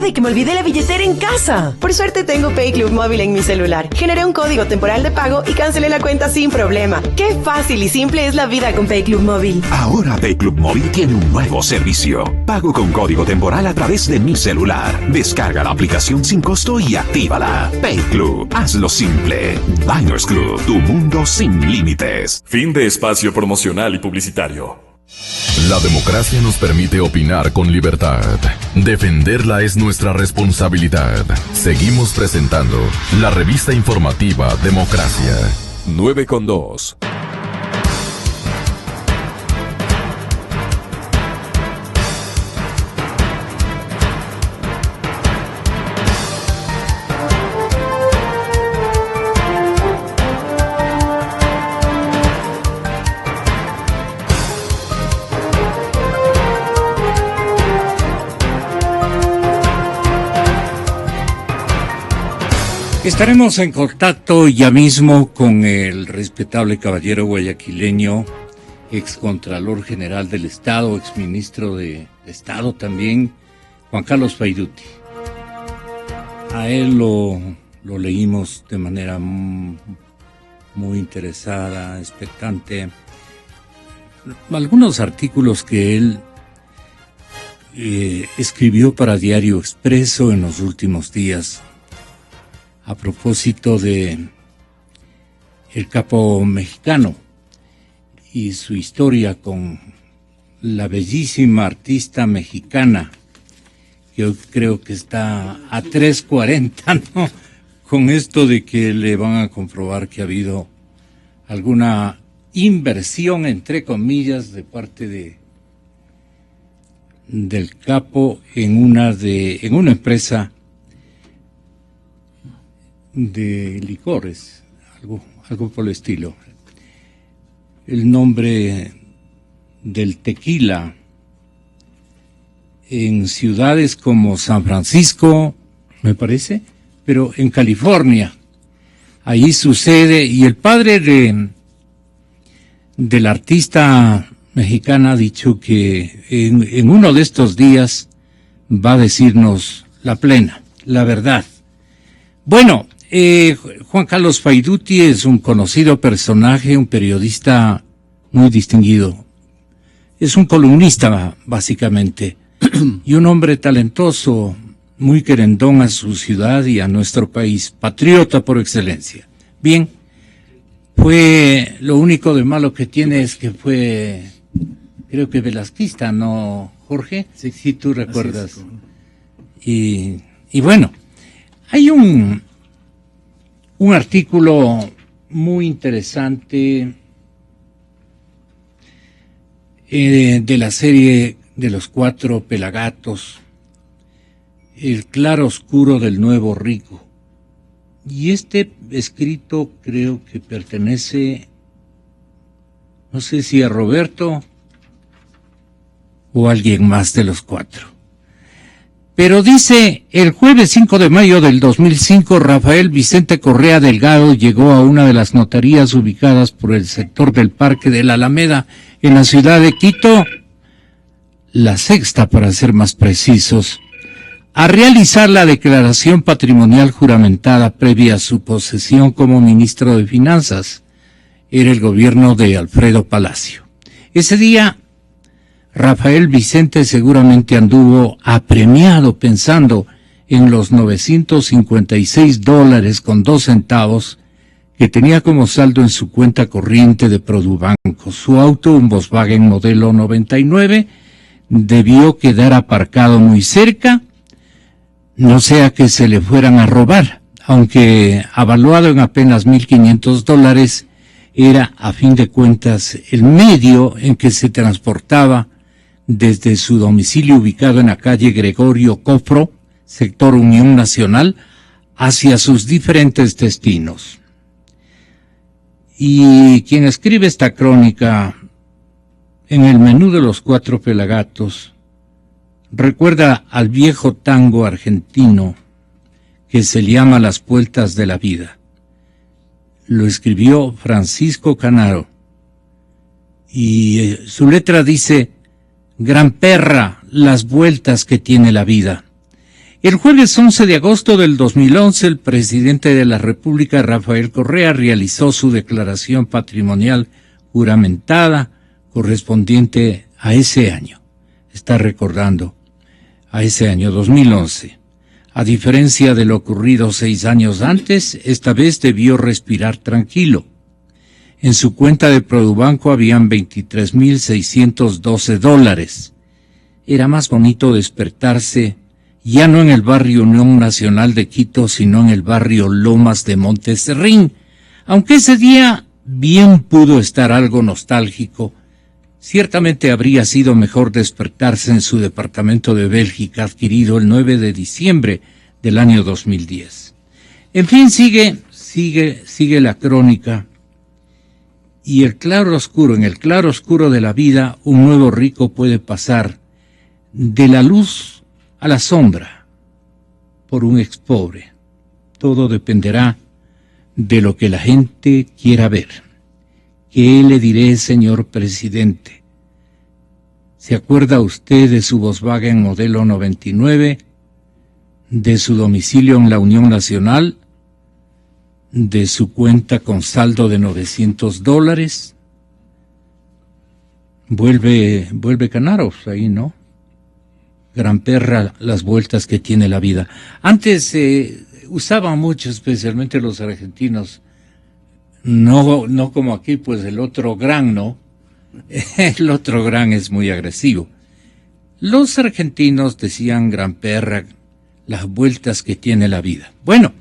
de que me olvidé la billetera en casa. Por suerte tengo PayClub Móvil en mi celular. Generé un código temporal de pago y cancelé la cuenta sin problema. Qué fácil y simple es la vida con PayClub Móvil. Ahora PayClub Móvil tiene un nuevo servicio. Pago con código temporal a través de mi celular. Descarga la aplicación sin costo y actívala. PayClub, hazlo simple. Diners Club, tu mundo sin límites. Fin de espacio promocional y publicitario. La democracia nos permite opinar con libertad. Defenderla es nuestra responsabilidad. Seguimos presentando la revista informativa Democracia. 9:2. Estaremos en contacto ya mismo con el respetable caballero guayaquileño, excontralor general del Estado, exministro de Estado también, Juan Carlos Paiduti. A él lo leímos de manera muy interesada, expectante. Algunos artículos que él escribió para Diario Expreso en los últimos días, a propósito de el capo mexicano y su historia con la bellísima artista mexicana, que yo creo que está a 3:40, ¿no? Con esto de que le van a comprobar que ha habido alguna inversión, entre comillas, de parte del capo en una empresa de licores, algo por el estilo. El nombre del tequila en ciudades como San Francisco, me parece, pero en California, allí sucede, y el padre del artista mexicana ha dicho que en uno de estos días va a decirnos la plena, la verdad. Bueno, Juan Carlos Paiduti es un conocido personaje, un periodista muy distinguido. Es un columnista, básicamente, y un hombre talentoso, muy querendón a su ciudad y a nuestro país, patriota por excelencia. Bien, lo único de malo que tiene es que fue, creo que velasquista, ¿no, Jorge? Sí, si tú recuerdas. Y bueno, hay un artículo muy interesante de la serie de los 4 pelagatos, El claro oscuro del nuevo rico. Y este escrito creo que pertenece, no sé si a Roberto o a alguien más de los 4. Pero dice, el jueves 5 de mayo del 2005, Rafael Vicente Correa Delgado llegó a una de las notarías ubicadas por el sector del Parque de la Alameda, en la ciudad de Quito, la sexta para ser más precisos, a realizar la declaración patrimonial juramentada previa a su posesión como ministro de Finanzas. Era el gobierno de Alfredo Palacio. Ese día, Rafael Vicente seguramente anduvo apremiado pensando en los $956.02 que tenía como saldo en su cuenta corriente de Produbanco. Su auto, un Volkswagen modelo 99, debió quedar aparcado muy cerca, no sea que se le fueran a robar, aunque avaluado en apenas $1,500, era a fin de cuentas el medio en que se transportaba desde su domicilio ubicado en la calle Gregorio Cofro, sector Unión Nacional, hacia sus diferentes destinos. Y quien escribe esta crónica, en el menú de los 4 pelagatos, recuerda al viejo tango argentino que se llama Las Vueltas de la Vida. Lo escribió Francisco Canaro, y su letra dice: gran perra, las vueltas que tiene la vida. El jueves 11 de agosto del 2011, el presidente de la República, Rafael Correa, realizó su declaración patrimonial juramentada correspondiente a ese año. Está recordando a ese año 2011. A diferencia de lo ocurrido 6 años antes, esta vez debió respirar tranquilo. En su cuenta de Produbanco habían $23,612. Era más bonito despertarse ya no en el barrio Unión Nacional de Quito, sino en el barrio Lomas de Monteserrín, aunque ese día bien pudo estar algo nostálgico. Ciertamente habría sido mejor despertarse en su departamento de Bélgica, adquirido el 9 de diciembre del año 2010. En fin, sigue la crónica. Y en el claro oscuro de la vida, un nuevo rico puede pasar de la luz a la sombra por un expobre. Todo dependerá de lo que la gente quiera ver. ¿Qué le diré, señor presidente? ¿Se acuerda usted de su Volkswagen modelo 99, de su domicilio en la Unión Nacional, de su cuenta con saldo de $900? Vuelve Canaros ahí, ¿no? Gran perra las vueltas que tiene la vida. Antes usaban mucho, especialmente los argentinos, no como aquí, pues el otro gran, ¿no? El otro gran es muy agresivo. Los argentinos decían gran perra, las vueltas que tiene la vida. Bueno,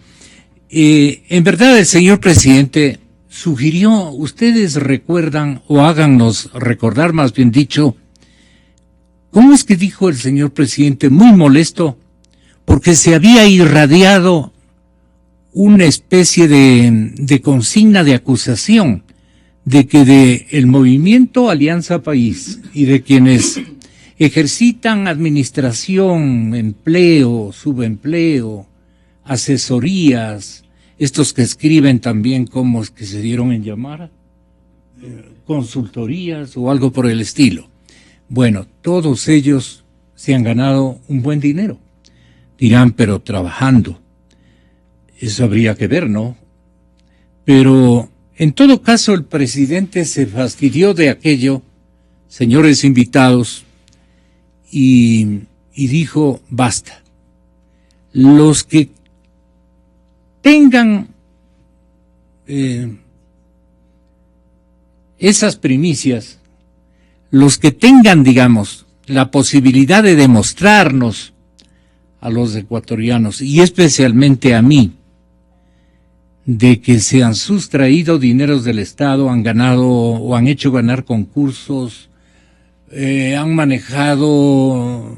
en verdad el señor presidente sugirió, ustedes recuerdan, o háganos recordar, más bien dicho, ¿cómo es que dijo el señor presidente, muy molesto, porque se había irradiado una especie de consigna de acusación de que de el movimiento Alianza País y de quienes ejercitan administración, empleo, subempleo, asesorías, estos que escriben también cómo es que se dieron en llamar, consultorías o algo por el estilo? Bueno, todos ellos se han ganado un buen dinero. Dirán, pero trabajando. Eso habría que ver, ¿no? Pero, en todo caso, el presidente se fastidió de aquello, señores invitados, y dijo, basta. Los que tengan esas primicias, los que tengan, digamos, la posibilidad de demostrarnos a los ecuatorianos, y especialmente a mí, de que se han sustraído dineros del Estado, han ganado o han hecho ganar concursos, han manejado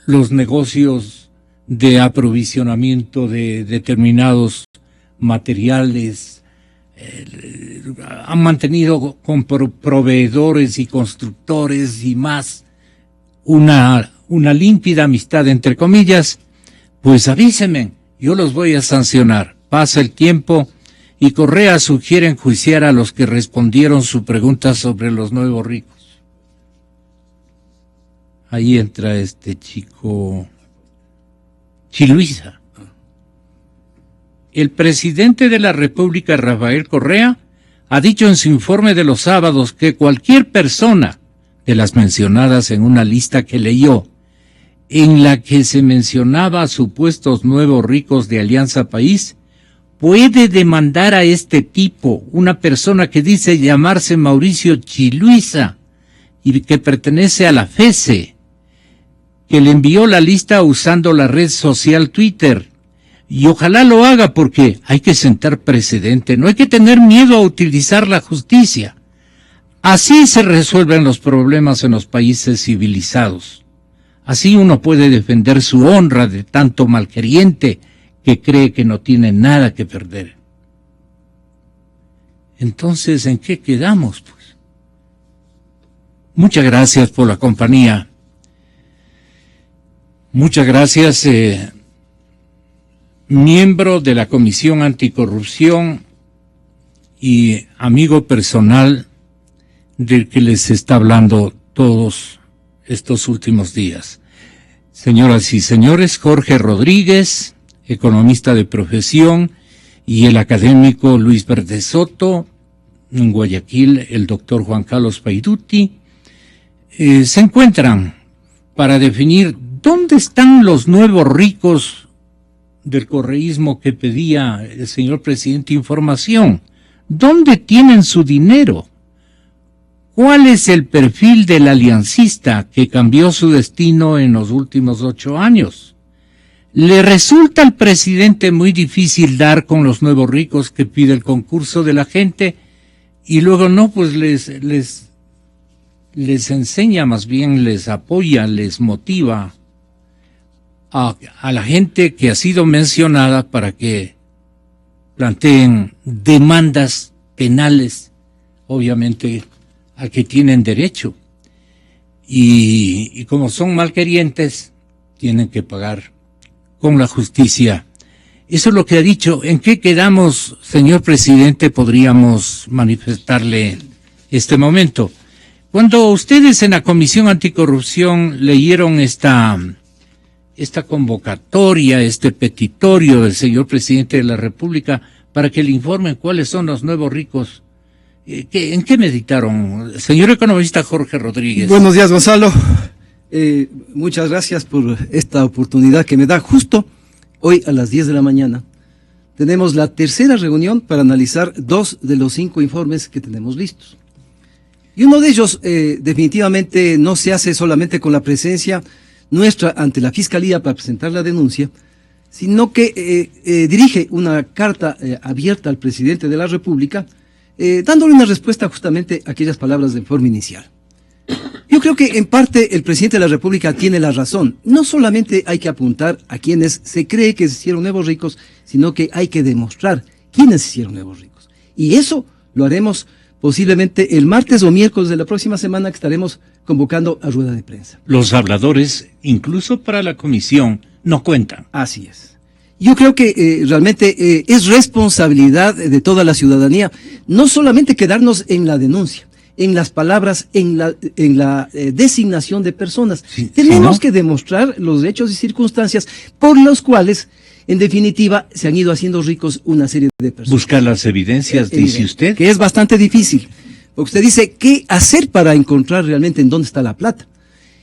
los negocios de aprovisionamiento de determinados materiales, han mantenido con proveedores y constructores y más una límpida amistad, entre comillas, pues avísenme, yo los voy a sancionar. Pasa el tiempo y Correa sugiere enjuiciar a los que respondieron su pregunta sobre los nuevos ricos. Ahí entra este chico Chiluisa. El presidente de la República, Rafael Correa, ha dicho en su informe de los sábados que cualquier persona de las mencionadas en una lista que leyó, en la que se mencionaba a supuestos nuevos ricos de Alianza País, puede demandar a este tipo, una persona que dice llamarse Mauricio Chiluisa y que pertenece a la FESE, que le envió la lista usando la red social Twitter. Y ojalá lo haga porque hay que sentar precedente, no hay que tener miedo a utilizar la justicia. Así se resuelven los problemas en los países civilizados. Así uno puede defender su honra de tanto malqueriente que cree que no tiene nada que perder. Entonces, ¿en qué quedamos, pues? Muchas gracias por la compañía. Muchas gracias, miembro de la Comisión Anticorrupción y amigo personal del que les está hablando todos estos últimos días. Señoras y señores, Jorge Rodríguez, economista de profesión, y el académico Luis Verde Soto, en Guayaquil el doctor Juan Carlos Paiduti, se encuentran para definir dónde están los nuevos ricos del correísmo que pedía el señor presidente información. ¿Dónde tienen su dinero? ¿Cuál es el perfil del aliancista que cambió su destino en los últimos 8 años? ¿Le resulta al presidente muy difícil dar con los nuevos ricos que pide el concurso de la gente y luego no, pues les enseña, más bien les apoya, les motiva a la gente que ha sido mencionada para que planteen demandas penales, obviamente, a que tienen derecho? Y como son malquerientes, tienen que pagar con la justicia. Eso es lo que ha dicho. ¿En qué quedamos, señor presidente? Podríamos manifestarle este momento. Cuando ustedes en la Comisión Anticorrupción leyeron esta convocatoria, este petitorio del señor presidente de la República para que le informen cuáles son los nuevos ricos, ¿en qué meditaron? Señor economista Jorge Rodríguez. Buenos días, Gonzalo. Muchas gracias por esta oportunidad que me da. Justo hoy a las 10 de la mañana tenemos la tercera reunión para analizar 2 de los 5 informes que tenemos listos. Y uno de ellos definitivamente no se hace solamente con la presencia nuestra ante la Fiscalía para presentar la denuncia, sino que dirige una carta abierta al presidente de la República, dándole una respuesta justamente a aquellas palabras del informe inicial. Yo creo que en parte el presidente de la República tiene la razón. No solamente hay que apuntar a quienes se cree que se hicieron nuevos ricos, sino que hay que demostrar quiénes se hicieron nuevos ricos. Y eso lo haremos posiblemente el martes o miércoles de la próxima semana, que estaremos convocando a rueda de prensa. Los habladores, incluso para la comisión, no cuentan. Así es. Yo creo que realmente es responsabilidad de toda la ciudadanía no solamente quedarnos en la denuncia, en las palabras, en la designación de personas. Sí, tenemos que demostrar los hechos y circunstancias por los cuales, en definitiva, se han ido haciendo ricos una serie de personas. Buscar las evidencias, dice usted. Que es bastante difícil. Porque usted dice, ¿qué hacer para encontrar realmente en dónde está la plata?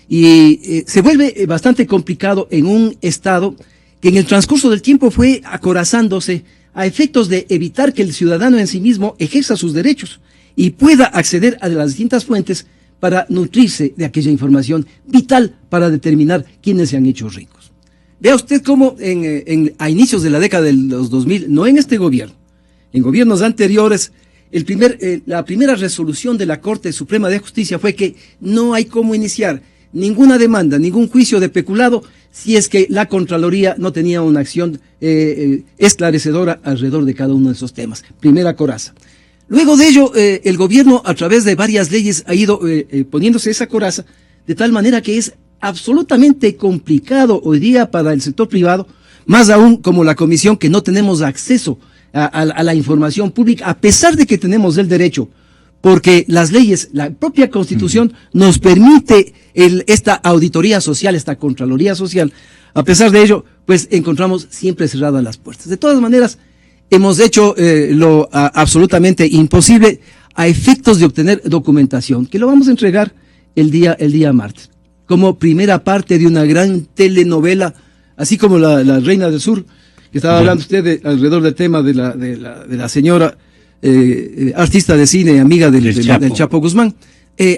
Y se vuelve bastante complicado en un Estado que en el transcurso del tiempo fue acorazándose a efectos de evitar que el ciudadano en sí mismo ejerza sus derechos y pueda acceder a las distintas fuentes para nutrirse de aquella información vital para determinar quiénes se han hecho ricos. Vea usted cómo a inicios de la década de los 2000, no en este gobierno, en gobiernos anteriores, la primera resolución de la Corte Suprema de Justicia fue que no hay cómo iniciar ninguna demanda, ningún juicio de peculado, si es que la Contraloría no tenía una acción esclarecedora alrededor de cada uno de esos temas. Primera coraza. Luego de ello, el gobierno, a través de varias leyes, ha ido poniéndose esa coraza, de tal manera que es absolutamente complicado hoy día para el sector privado, más aún como la comisión, que no tenemos acceso a la información pública, a pesar de que tenemos el derecho, porque las leyes, la propia Constitución nos permite esta auditoría social, esta Contraloría Social. A pesar de ello, pues encontramos siempre cerradas las puertas. De todas maneras, hemos hecho lo absolutamente imposible a efectos de obtener documentación, que lo vamos a entregar el día martes, como primera parte de una gran telenovela, así como la Reina del Sur, que estaba hablando usted alrededor del tema de la señora artista de cine, amiga del Chapo Guzmán.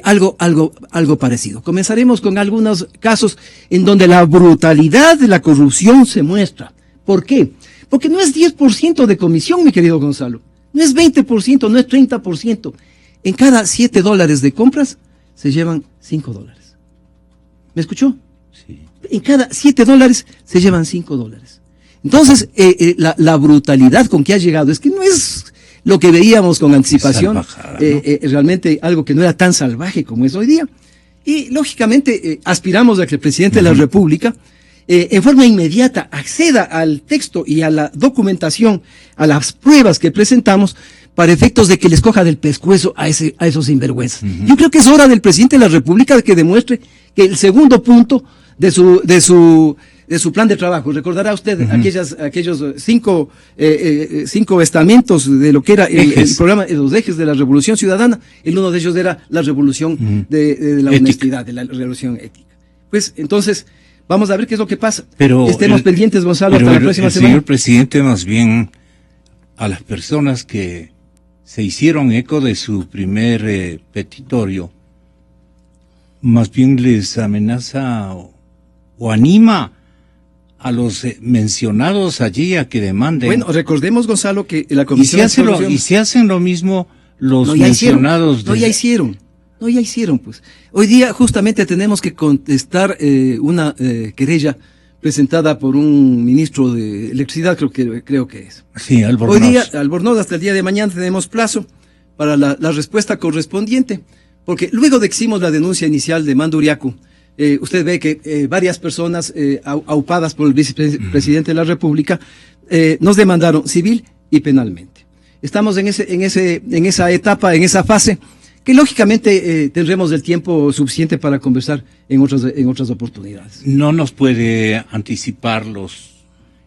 Algo parecido. Comenzaremos con algunos casos en donde la brutalidad de la corrupción se muestra. ¿Por qué? Porque no es 10% de comisión, mi querido Gonzalo. No es 20%, no es 30%. En cada $7 de compras se llevan $5. ¿Me escuchó? Sí. En cada $7 se llevan $5. Entonces, la brutalidad con que ha llegado es que no es lo que veíamos con anticipación, salvajada, ¿no? Realmente algo que no era tan salvaje como es hoy día. Y lógicamente aspiramos a que el presidente de la República en forma inmediata acceda al texto y a la documentación, a las pruebas que presentamos, para efectos de que les coja del pescuezo a esos sinvergüenzas. Yo creo que es hora del presidente de la República de que demuestre que el segundo punto de su plan de trabajo. Recordará usted aquellos cinco estamentos de lo que era el programa, los ejes de la Revolución Ciudadana. Uno de ellos era la revolución de la honestidad, de la revolución ética. Pues entonces, vamos a ver qué es lo que pasa. Pero estemos pendientes, Gonzalo, hasta la próxima semana. Señor presidente, más bien a las personas que se hicieron eco de su primer petitorio, más bien les amenaza o anima a los mencionados allí a que demanden. Bueno, recordemos, Gonzalo, que la Comisión y si hacen lo mismo los mencionados. Ya hicieron, pues. Hoy día justamente tenemos que contestar una querella presentada por un ministro de Electricidad, creo que es. Sí, Albornoz. Hoy día, Albornoz, hasta el día de mañana tenemos plazo para la respuesta correspondiente, porque luego de que hicimos la denuncia inicial de Manduriacu, usted ve que varias personas aupadas por el vicepresidente de la República nos demandaron civil y penalmente. Estamos en esa etapa, en esa fase, que lógicamente tendremos el tiempo suficiente para conversar en otras oportunidades. ¿No nos puede anticipar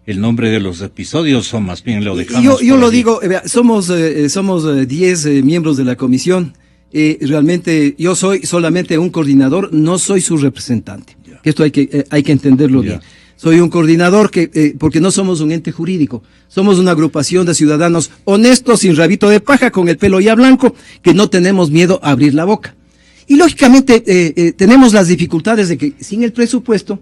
el nombre de los episodios o más bien lo dejamos? Yo lo digo, somos 10 miembros de la comisión. Realmente yo soy solamente un coordinador, no soy su representante. Que esto hay que entenderlo bien. Soy un coordinador porque no somos un ente jurídico, somos una agrupación de ciudadanos honestos, sin rabito de paja, con el pelo ya blanco, que no tenemos miedo a abrir la boca. Y lógicamente tenemos las dificultades de que sin el presupuesto,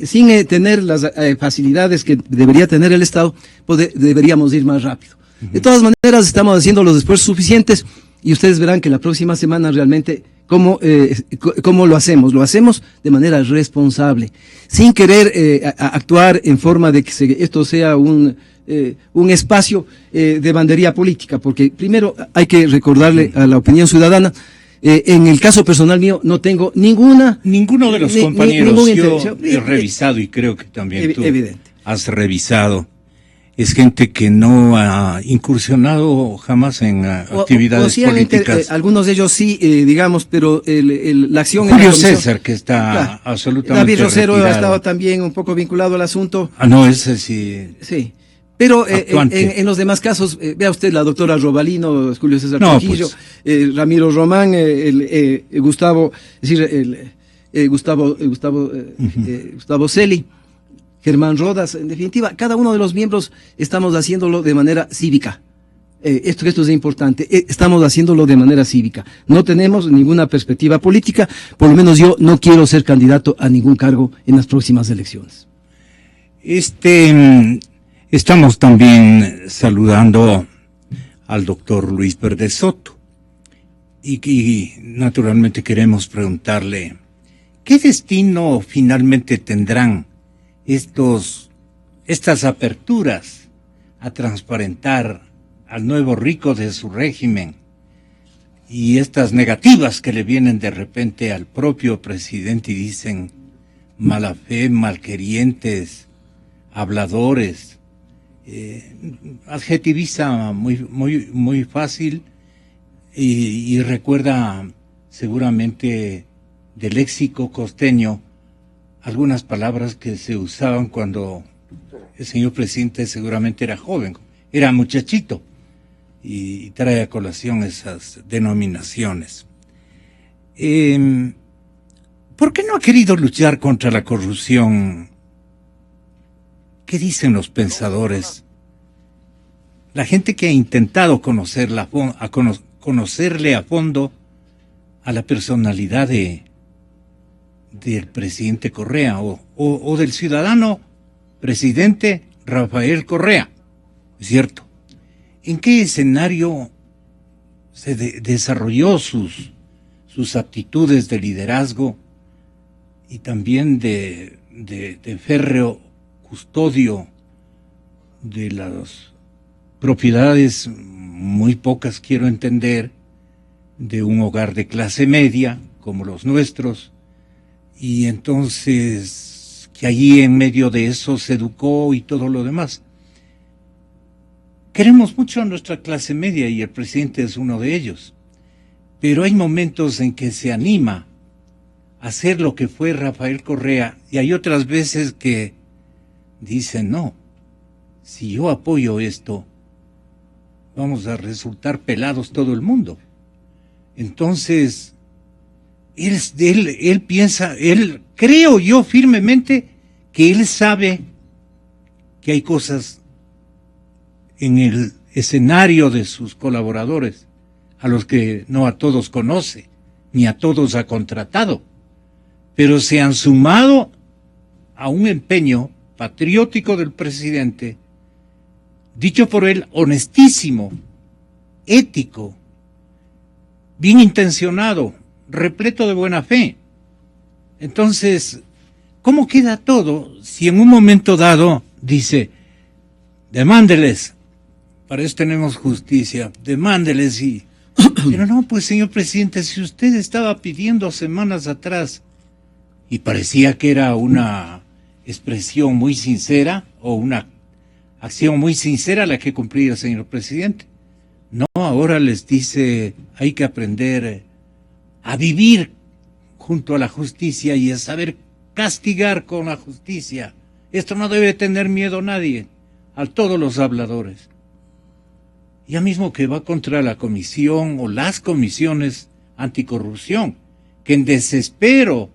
sin tener las facilidades que debería tener el Estado, pues deberíamos ir más rápido. De todas maneras, estamos haciendo los esfuerzos suficientes y ustedes verán que la próxima semana realmente ¿cómo lo hacemos? Lo hacemos de manera responsable, sin querer actuar en forma de que esto sea un espacio de bandería política, porque primero hay que recordarle a la opinión ciudadana, en el caso personal mío no tengo ninguno de los compañeros, yo he revisado y creo que también tú has revisado. Es gente que no ha incursionado jamás en actividades políticas. Algunos de ellos sí, digamos, pero la acción... Julio César, que está absolutamente David Rosero retirado. ha estado también un poco vinculado al asunto. No, ese sí. Sí. Pero en los demás casos, vea usted la doctora Robalino, Julio César Trujillo, pues. Ramiro Román, Gustavo Celi, Germán Rodas, en definitiva, cada uno de los miembros estamos haciéndolo de manera cívica. Esto es importante, estamos haciéndolo de manera cívica. No tenemos ninguna perspectiva política, por lo menos yo no quiero ser candidato a ningún cargo en las próximas elecciones. Estamos también saludando al doctor Luis Verde Soto y naturalmente queremos preguntarle, ¿qué destino finalmente tendrán estas aperturas a transparentar al nuevo rico de su régimen y estas negativas que le vienen de repente al propio presidente y dicen mala fe, malquerientes, habladores, adjetiviza muy fácil y recuerda seguramente del léxico costeño algunas palabras que se usaban cuando el señor presidente seguramente era joven, era muchachito, y trae a colación esas denominaciones. ¿Por qué no ha querido luchar contra la corrupción? ¿Qué dicen los pensadores? La gente que ha intentado conocerle a fondo a la personalidad del presidente Correa o del ciudadano presidente Rafael Correa, ¿cierto? ¿En qué escenario se desarrolló sus aptitudes de liderazgo y también de férreo custodio de las propiedades, muy pocas quiero entender, de un hogar de clase media como los nuestros? Y entonces, que allí en medio de eso se educó y todo lo demás. Queremos mucho a nuestra clase media y el presidente es uno de ellos. Pero hay momentos en que se anima hacer lo que fue Rafael Correa, y hay otras veces que dicen, no, si yo apoyo esto, vamos a resultar pelados todo el mundo. Entonces, él piensa, creo yo firmemente que él sabe que hay cosas en el escenario de sus colaboradores, a los que no a todos conoce, ni a todos ha contratado, pero se han sumado a un empeño patriótico del presidente, dicho por él, honestísimo, ético, bien intencionado, repleto de buena fe. Entonces, ¿cómo queda todo si en un momento dado dice, demándeles, para eso tenemos justicia, demándeles y... Pero no, pues señor presidente, si usted estaba pidiendo semanas atrás y parecía que era una expresión muy sincera o una acción muy sincera la que cumplía el señor presidente. No, ahora les dice, hay que aprender a vivir junto a la justicia y a saber castigar con la justicia. Esto no debe tener miedo a nadie, a todos los habladores. Ya mismo que va contra la comisión o las comisiones anticorrupción, que en desespero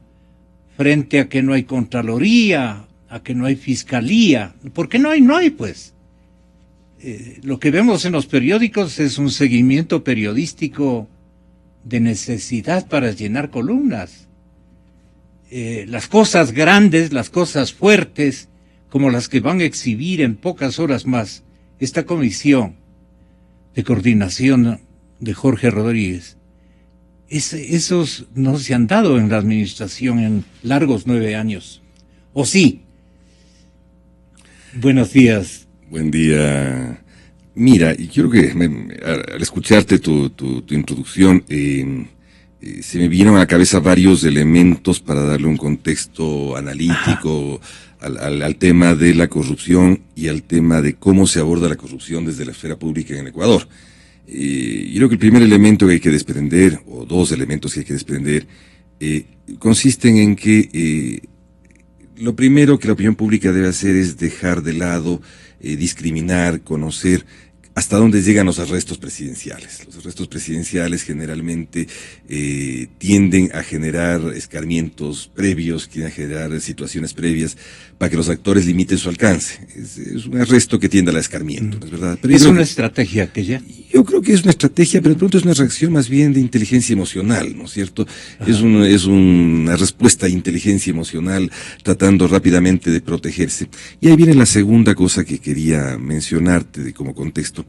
frente a que no hay contraloría, a que no hay fiscalía, porque no hay pues. Lo que vemos en los periódicos es un seguimiento periodístico de necesidad para llenar columnas. Las cosas grandes, las cosas fuertes, como las que van a exhibir en pocas horas más esta comisión de coordinación de Jorge Rodríguez, esos no se han dado en la administración en largos 9 años. ¿O sí? Buenos días. Buen día. Mira, y quiero que al escucharte tu introducción, se me vinieron a la cabeza varios elementos para darle un contexto analítico al tema de la corrupción y al tema de cómo se aborda la corrupción desde la esfera pública en Ecuador. Yo creo que el primer elemento que hay que desprender, o dos elementos que hay que desprender, consisten en que lo primero que la opinión pública debe hacer es dejar de lado, discriminar, conocer hasta dónde llegan los arrestos presidenciales. Los arrestos presidenciales generalmente tienden a generar escarmientos previos, tienden a generar situaciones previas para que los actores limiten su alcance. Es un arresto que tiende al escarmiento, ¿no es verdad? Pero ¿Es una estrategia aquella? Yo creo que es una estrategia, pero de pronto es una reacción más bien de inteligencia emocional, ¿no es cierto? Es una respuesta de inteligencia emocional tratando rápidamente de protegerse. Y ahí viene la segunda cosa que quería mencionarte como contexto.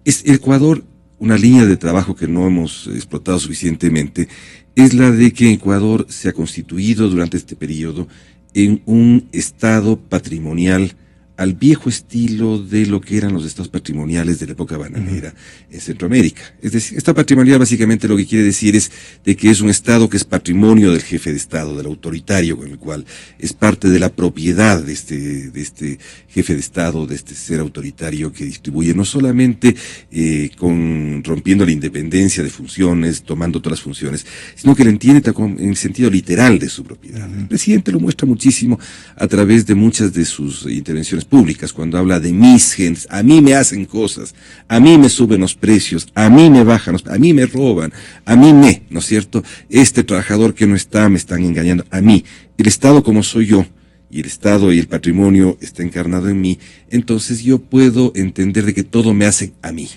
Es Ecuador, una línea de trabajo que no hemos explotado suficientemente, es la de que Ecuador se ha constituido durante este periodo en un estado patrimonial al viejo estilo de lo que eran los estados patrimoniales de la época bananera en Centroamérica. Es decir, estado patrimonial básicamente lo que quiere decir es de que es un estado que es patrimonio del jefe de estado, del autoritario, con el cual es parte de la propiedad de este jefe de estado, de este ser autoritario que distribuye no solamente rompiendo la independencia de funciones, tomando todas las funciones, sino que le entiende en el sentido literal de su propiedad. El presidente lo muestra muchísimo a través de muchas de sus intervenciones públicas, cuando habla de mis gentes, a mí me hacen cosas, a mí me suben los precios, a mí me bajan, a mí me roban, ¿no es cierto? Este trabajador que no está, me están engañando, a mí. El Estado como soy yo, y el Estado y el patrimonio está encarnado en mí, entonces yo puedo entender de que todo me hacen a mí.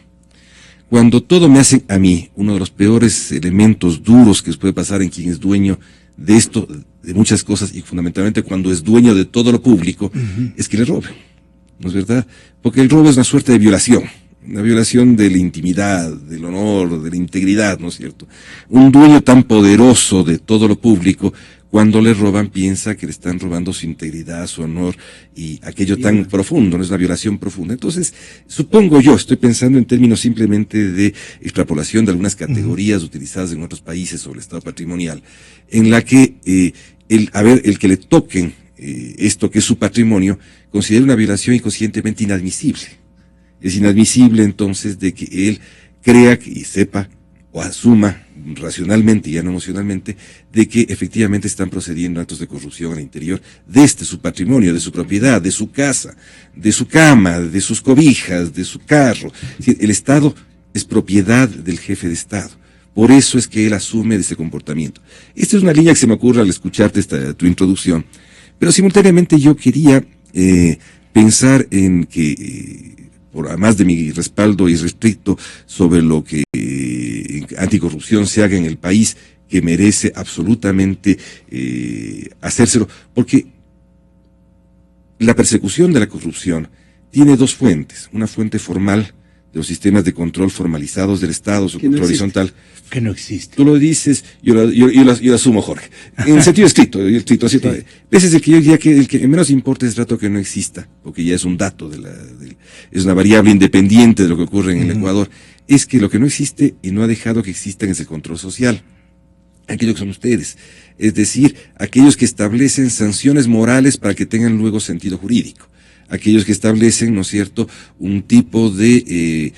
Cuando todo me hacen a mí, uno de los peores elementos duros que puede pasar en quien es dueño de esto, de muchas cosas, y fundamentalmente cuando es dueño de todo lo público, es que le roben, ¿no es verdad? Porque el robo es una suerte de violación, una violación de la intimidad, del honor, de la integridad, ¿no es cierto? Un dueño tan poderoso de todo lo público, cuando le roban, piensa que le están robando su integridad, su honor, y aquello tan profundo, no es una violación profunda. Entonces, supongo yo, estoy pensando en términos simplemente de extrapolación de algunas categorías utilizadas en otros países sobre el estado patrimonial, en la que el que le toquen esto que es su patrimonio, considera una violación inconscientemente inadmisible. Es inadmisible entonces de que él crea y sepa o asuma racionalmente y ya no emocionalmente, de que efectivamente están procediendo actos de corrupción al interior de su patrimonio, de su propiedad, de su casa, de su cama, de sus cobijas, de su carro. El Estado es propiedad del jefe de Estado. Por eso es que él asume de ese comportamiento. Esta es una línea que se me ocurre al escucharte tu introducción, pero simultáneamente yo quería pensar en que, por además de mi respaldo irrestricto sobre lo que anticorrupción se haga en el país, que merece absolutamente hacérselo, porque la persecución de la corrupción tiene dos fuentes, una fuente formal de los sistemas de control formalizados del Estado, su control horizontal. Que no existe. Tú lo dices, yo lo asumo, Jorge. En el sentido estricto, ¿cierto? Sí. Ese es el que yo diría que el que menos importa es el rato que no exista, porque ya es un dato, es una variable independiente de lo que ocurre en el Ecuador. Es que lo que no existe y no ha dejado que exista es el control social. Aquellos que son ustedes. Es decir, aquellos que establecen sanciones morales para que tengan luego sentido jurídico. Aquellos que establecen, ¿no es cierto?, un tipo de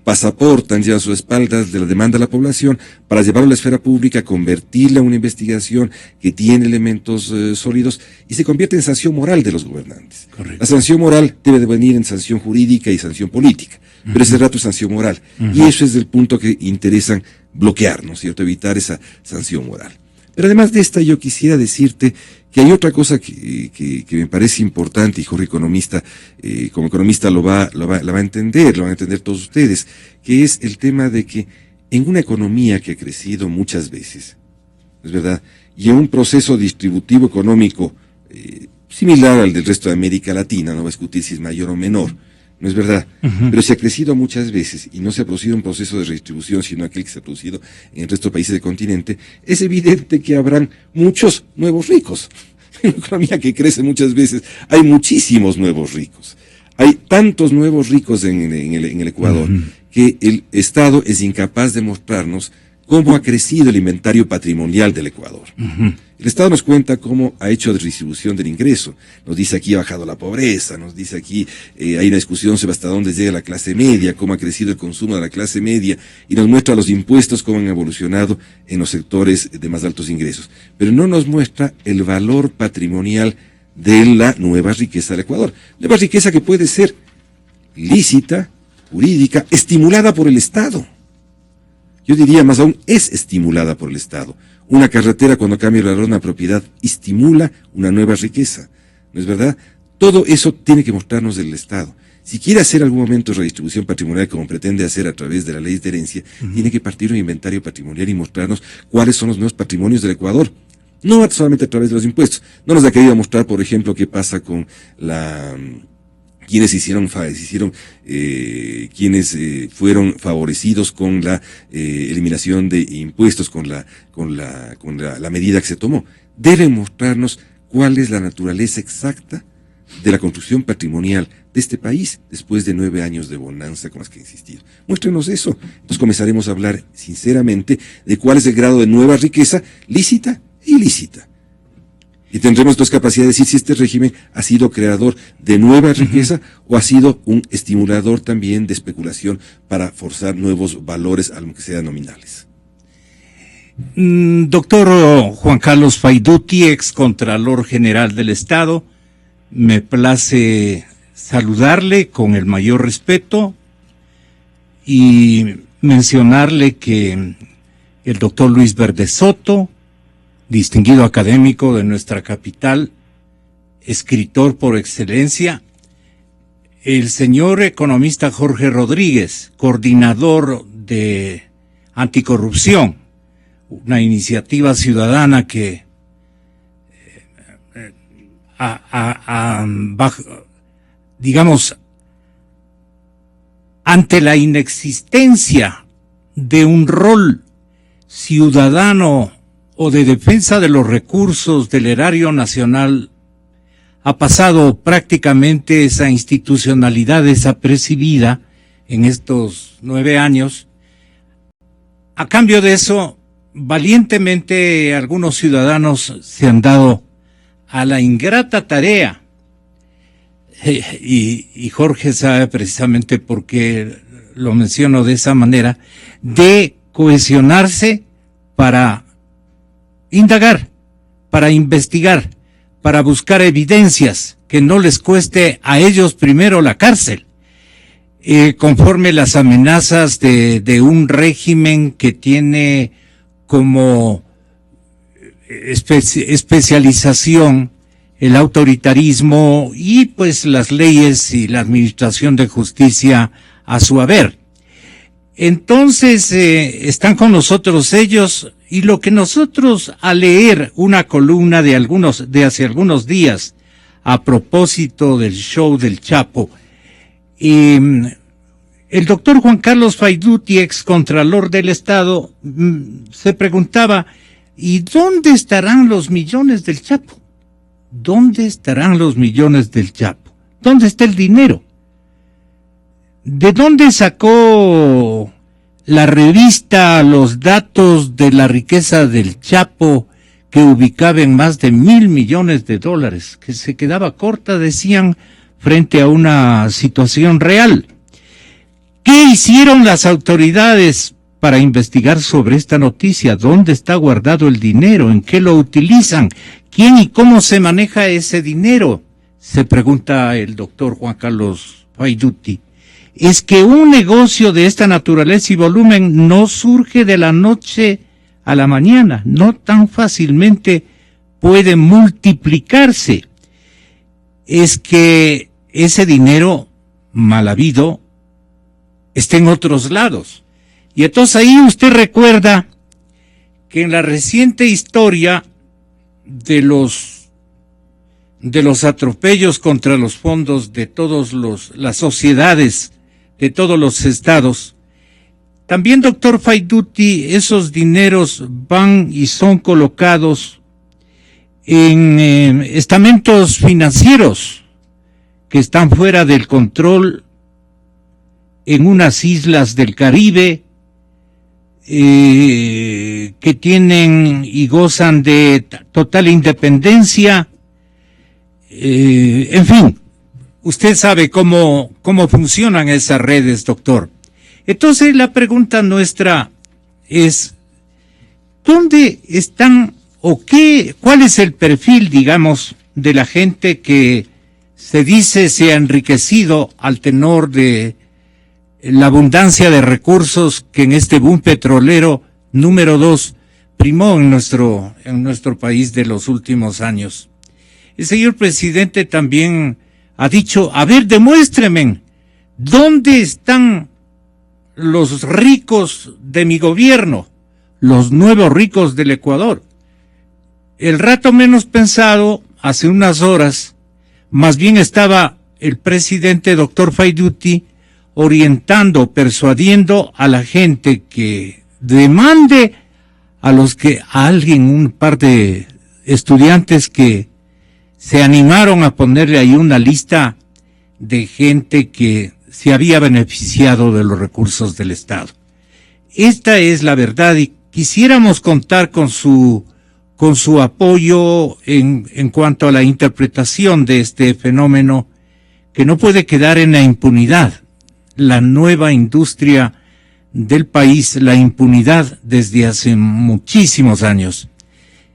pasaporte, han llevado a sus espaldas de la demanda de la población para llevarlo a la esfera pública, convertirla en una investigación que tiene elementos sólidos y se convierte en sanción moral de los gobernantes. Correcto. La sanción moral debe de venir en sanción jurídica y sanción política, pero ese rato es sanción moral. Y eso es el punto que interesan bloquear, ¿no es cierto?, evitar esa sanción moral. Pero además de esta, yo quisiera decirte que hay otra cosa que me parece importante, y Jorge economista, como economista la va a entender todos ustedes, que es el tema de que en una economía que ha crecido muchas veces, es verdad, y en un proceso distributivo económico similar al del resto de América Latina, no va a discutir si es mayor o menor, no es verdad, pero se ha crecido muchas veces y no se ha producido un proceso de redistribución, sino aquel que se ha producido en el resto de países del continente, es evidente que habrán muchos nuevos ricos. En una economía que crece muchas veces, hay muchísimos nuevos ricos. Hay tantos nuevos ricos en el Ecuador que el Estado es incapaz de mostrarnos cómo ha crecido el inventario patrimonial del Ecuador. El Estado nos cuenta cómo ha hecho redistribución del ingreso. Nos dice aquí ha bajado la pobreza, nos dice aquí hay una discusión sobre hasta dónde llega la clase media, cómo ha crecido el consumo de la clase media, y nos muestra los impuestos cómo han evolucionado en los sectores de más altos ingresos. Pero no nos muestra el valor patrimonial de la nueva riqueza del Ecuador. Nueva riqueza que puede ser lícita, jurídica, estimulada por el Estado. Yo diría más aún, es estimulada por el Estado. Una carretera, cuando cambia el valor de una propiedad, estimula una nueva riqueza. ¿No es verdad? Todo eso tiene que mostrarnos el Estado. Si quiere hacer algún momento de redistribución patrimonial, como pretende hacer a través de la ley de herencia, tiene que partir un inventario patrimonial y mostrarnos cuáles son los nuevos patrimonios del Ecuador. No solamente a través de los impuestos. No nos ha querido mostrar, por ejemplo, qué pasa con quienes fueron favorecidos con la eliminación de impuestos, con la medida que se tomó. Deben mostrarnos cuál es la naturaleza exacta de la construcción patrimonial de este país después de 9 años de bonanza con las que ha existido. Muéstrenos eso. Entonces comenzaremos a hablar sinceramente de cuál es el grado de nueva riqueza lícita e ilícita. Y tendremos entonces capacidad de decir si este régimen ha sido creador de nueva riqueza o ha sido un estimulador también de especulación para forzar nuevos valores, aunque sean nominales. Doctor Juan Carlos Fayduti, ex Contralor General del Estado, me place saludarle con el mayor respeto y mencionarle que el doctor Luis Verde Soto, distinguido académico de nuestra capital, escritor por excelencia, el señor economista Jorge Rodríguez, coordinador de anticorrupción, una iniciativa ciudadana que digamos, ante la inexistencia de un rol ciudadano o de defensa de los recursos del erario nacional, ha pasado prácticamente esa institucionalidad desapercibida en estos 9 años. A cambio de eso, valientemente algunos ciudadanos se han dado a la ingrata tarea, y Jorge sabe precisamente por qué lo menciono de esa manera, de cohesionarse para indagar, para investigar, para buscar evidencias que no les cueste a ellos primero la cárcel, conforme las amenazas de un régimen que tiene como especialización el autoritarismo y pues las leyes y la administración de justicia a su haber. Entonces están con nosotros ellos, y lo que nosotros, al leer una columna de hace algunos días a propósito del show del Chapo, el doctor Juan Carlos Fayduti, ex contralor del Estado, se preguntaba: ¿y dónde estarán los millones del Chapo? ¿Dónde estarán los millones del Chapo? ¿Dónde está el dinero? ¿De dónde sacó la revista los datos de la riqueza del Chapo, que ubicaba en más de $1,000 millones, que se quedaba corta, decían, frente a una situación real? ¿Qué hicieron las autoridades para investigar sobre esta noticia? ¿Dónde está guardado el dinero? ¿En qué lo utilizan? ¿Quién y cómo se maneja ese dinero? Se pregunta el doctor Juan Carlos Fayduti. Es que un negocio de esta naturaleza y volumen no surge de la noche a la mañana, no tan fácilmente puede multiplicarse. Es que ese dinero mal habido está en otros lados. Y entonces ahí usted recuerda que en la reciente historia de los atropellos contra los fondos de las sociedades de todos los estados, también, doctor Fayduti, esos dineros van y son colocados en estamentos financieros que están fuera del control, en unas islas del Caribe, que tienen y gozan de total independencia. En fin, usted sabe cómo funcionan esas redes, doctor. Entonces la pregunta nuestra es: ¿dónde están o cuál es el perfil, digamos, de la gente que se dice se ha enriquecido al tenor de la abundancia de recursos que en este boom petrolero número 2 primó en nuestro país de los últimos años? El señor presidente también ha dicho: a ver, demuéstrenme, ¿dónde están los ricos de mi gobierno, los nuevos ricos del Ecuador? El rato menos pensado, hace unas horas, más bien estaba el presidente doctor Fayduti orientando, persuadiendo a la gente que demande a un par de estudiantes que se animaron a ponerle ahí una lista de gente que se había beneficiado de los recursos del Estado. Esta es la verdad, y quisiéramos contar con su apoyo en cuanto a la interpretación de este fenómeno que no puede quedar en la impunidad. La nueva industria del país, la impunidad desde hace muchísimos años.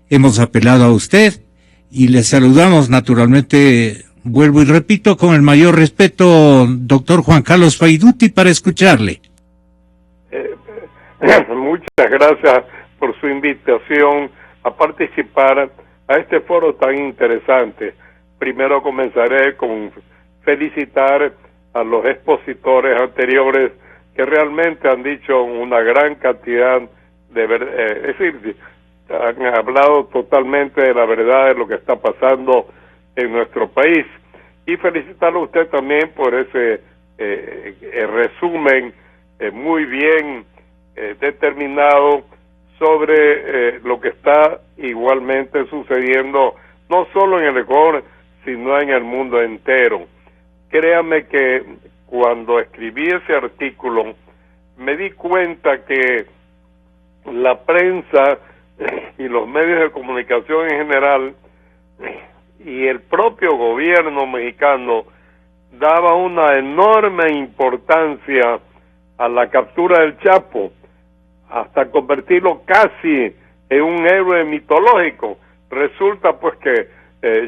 Hemos apelado a usted y le saludamos naturalmente, vuelvo y repito, con el mayor respeto, doctor Juan Carlos Fayduti, para escucharle. Muchas gracias por su invitación a participar a este foro tan interesante. Primero comenzaré con felicitar a los expositores anteriores que realmente han dicho una gran cantidad es decir, han hablado totalmente de la verdad de lo que está pasando en nuestro país, y felicitarlo a usted también por ese resumen muy bien determinado sobre lo que está igualmente sucediendo no solo en el Ecuador, sino en el mundo entero. Créame que cuando escribí ese artículo me di cuenta que la prensa y los medios de comunicación en general y el propio gobierno mexicano daba una enorme importancia a la captura del Chapo, hasta convertirlo casi en un héroe mitológico. Resulta pues que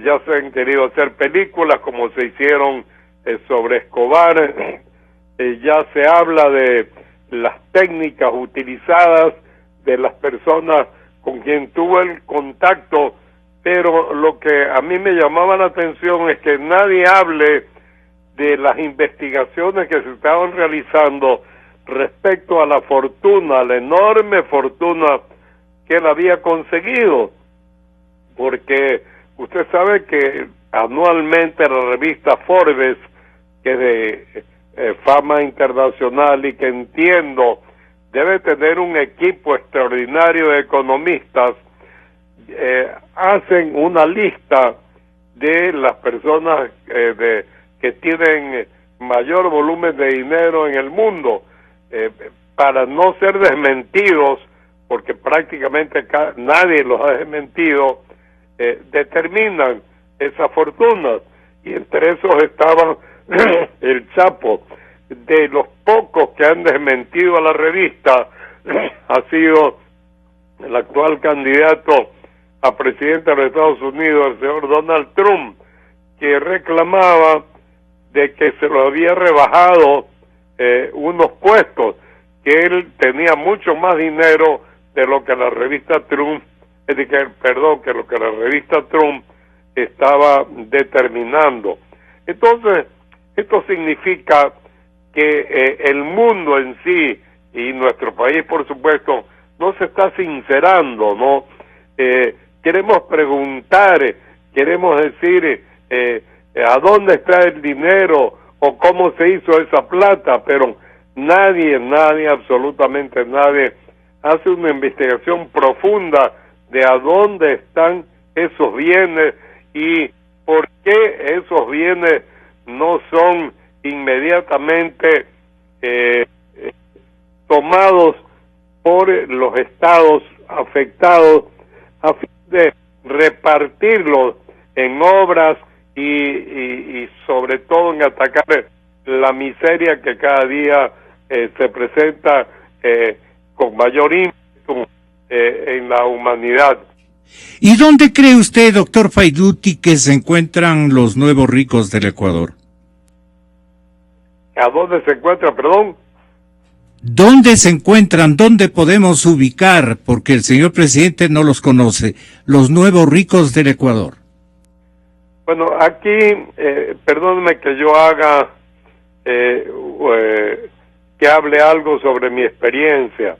ya se han querido hacer películas como se hicieron sobre Escobar, ya se habla de las técnicas utilizadas, de las personas con quien tuvo el contacto, pero lo que a mí me llamaba la atención es que nadie hable de las investigaciones que se estaban realizando respecto a la fortuna, la enorme fortuna que él había conseguido, porque usted sabe que anualmente la revista Forbes, que es de fama internacional y que entiendo debe tener un equipo extraordinario de economistas, hacen una lista de las personas que tienen mayor volumen de dinero en el mundo, para no ser desmentidos, porque prácticamente nadie los ha desmentido, determinan esas fortunas, y entre esos estaba el Chapo. De los pocos que han desmentido a la revista ha sido el actual candidato a presidente de los Estados Unidos, el señor Donald Trump, que reclamaba de que se lo había rebajado unos puestos, que él tenía mucho más dinero de lo que la revista Trump, que lo que la revista Trump estaba determinando. Entonces, esto significa que el mundo en sí, y nuestro país por supuesto, no se está sincerando, ¿no? Queremos preguntar, queremos decir a dónde está el dinero o cómo se hizo esa plata, pero nadie, absolutamente nadie hace una investigación profunda de a dónde están esos bienes y por qué esos bienes no son inmediatamente tomados por los estados afectados a fin de repartirlos en obras y sobre todo en atacar la miseria que cada día se presenta con mayor ímpetu en la humanidad. ¿Y dónde cree usted, doctor Fayduti, que se encuentran los nuevos ricos del Ecuador? ¿A dónde se encuentra, perdón? ¿Dónde se encuentran? ¿Dónde podemos ubicar? Porque el señor presidente no los conoce. Los nuevos ricos del Ecuador. Bueno, aquí, perdóneme que yo haga, que hable algo sobre mi experiencia.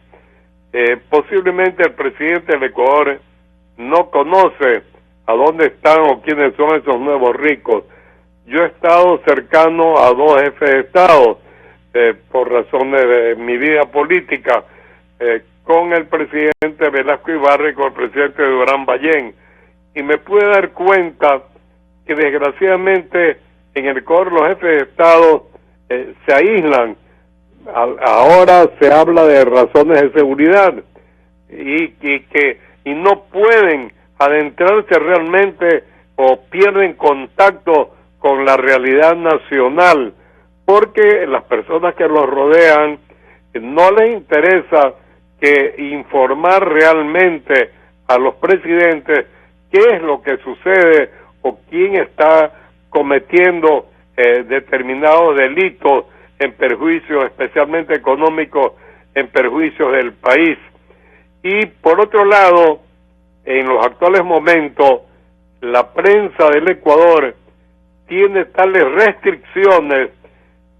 Posiblemente el presidente del Ecuador no conoce a dónde están o quiénes son esos nuevos ricos. Yo he estado cercano a dos jefes de Estado, por razones de mi vida política, con el presidente Velasco Ibarra y con el presidente Durán Ballén, y me pude dar cuenta que desgraciadamente en el Ecuador los jefes de Estado se aíslan. Ahora se habla de razones de seguridad y no pueden adentrarse realmente o pierden contacto con la realidad nacional, porque las personas que los rodean no les interesa que informar realmente a los presidentes qué es lo que sucede o quién está cometiendo determinados delitos en perjuicio, especialmente económicos, en perjuicio del país. Y por otro lado, en los actuales momentos, la prensa del Ecuador tiene tales restricciones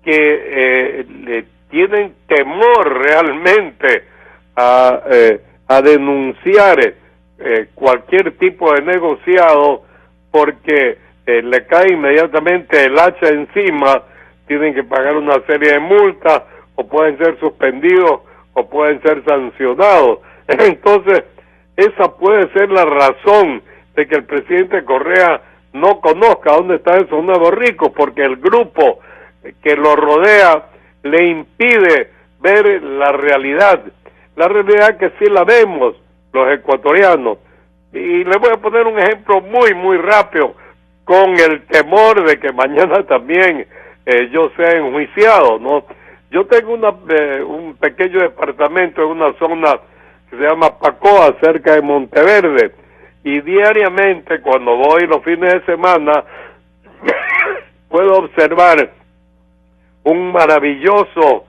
que le tienen temor realmente a denunciar cualquier tipo de negociado, porque le cae inmediatamente el hacha encima, tienen que pagar una serie de multas, o pueden ser suspendidos, o pueden ser sancionados. Entonces, esa puede ser la razón de que el presidente Correa no conozca dónde están esos nuevos ricos, porque el grupo que lo rodea le impide ver la realidad que sí la vemos los ecuatorianos. Y le voy a poner un ejemplo muy rápido, con el temor de que mañana también yo sea enjuiciado, ¿no? Yo tengo un pequeño departamento en una zona que se llama Pacoa, cerca de Monteverde, y diariamente cuando voy los fines de semana puedo observar un maravilloso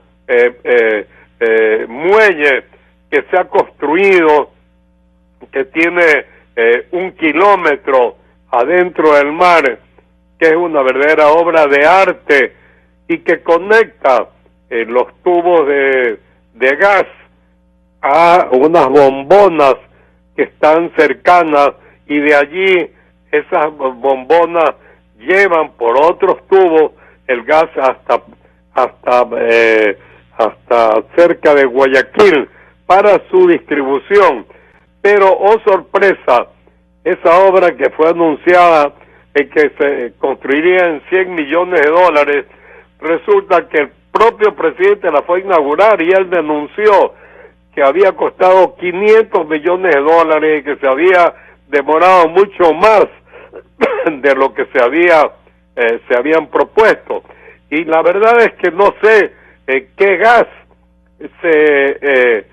muelle que se ha construido, que tiene 1 kilómetro adentro del mar, que es una verdadera obra de arte y que conecta los tubos de gas a unas bombonas que están cercanas, y de allí esas bombonas llevan por otros tubos el gas hasta cerca de Guayaquil para su distribución. Pero, oh sorpresa, esa obra que fue anunciada que se construiría en $100 millones, resulta que el propio presidente la fue a inaugurar y él denunció que había costado $500 millones y que se había demorado mucho más de lo que se habían propuesto. Y la verdad es que no sé qué gas se